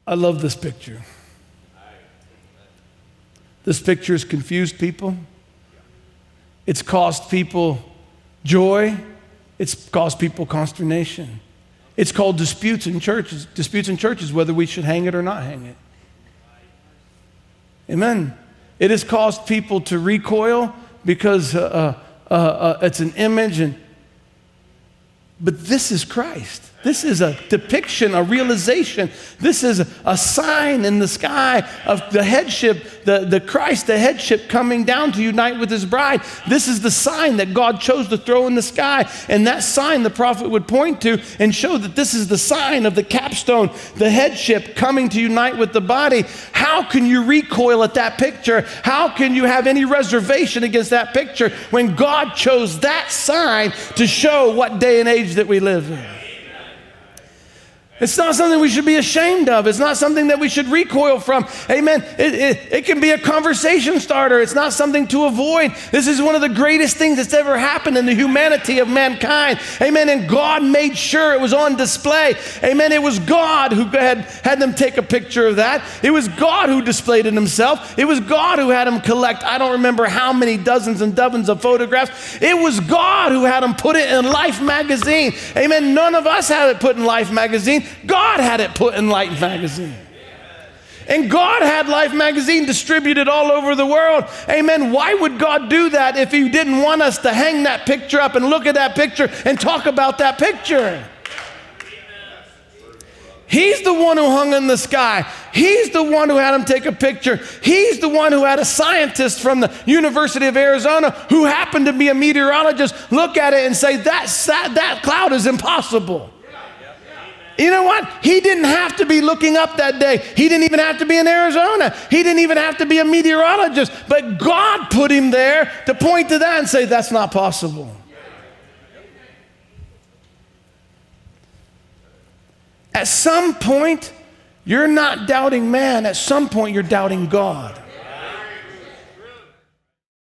I love this picture. This picture has confused people. It's caused people joy. It's caused people consternation. It's called disputes in churches, whether we should hang it or not hang it. Amen. It has caused people to recoil because it's an image, but this is Christ. This is a depiction, a realization. This is a sign in the sky of the headship, the Christ, the headship coming down to unite with his bride. This is the sign that God chose to throw in the sky. And that sign the prophet would point to and show that this is the sign of the capstone, the headship coming to unite with the body. How can you recoil at that picture? How can you have any reservation against that picture when God chose that sign to show what day and age that we live in? It's not something we should be ashamed of. It's not something that we should recoil from. Amen. It can be a conversation starter. It's not something to avoid. This is one of the greatest things that's ever happened in the humanity of mankind. Amen. And God made sure it was on display. Amen. It was God who had them take a picture of that. It was God who displayed it himself. It was God who had them collect, I don't remember how many dozens and dozens of photographs. It was God who had them put it in Life magazine. Amen. None of us had it put in Life magazine. God had it put in Life magazine. And God had Life magazine distributed all over the world. Amen. Why would God do that if he didn't want us to hang that picture up and look at that picture and talk about that picture? He's the one who hung in the sky. He's the one who had him take a picture. He's the one who had a scientist from the University of Arizona who happened to be a meteorologist look at it and say, that cloud is impossible. You know what? He didn't have to be looking up that day. He didn't even have to be in Arizona. He didn't even have to be a meteorologist. But God put him there to point to that and say, that's not possible. At some point, you're not doubting man. At some point, you're doubting God.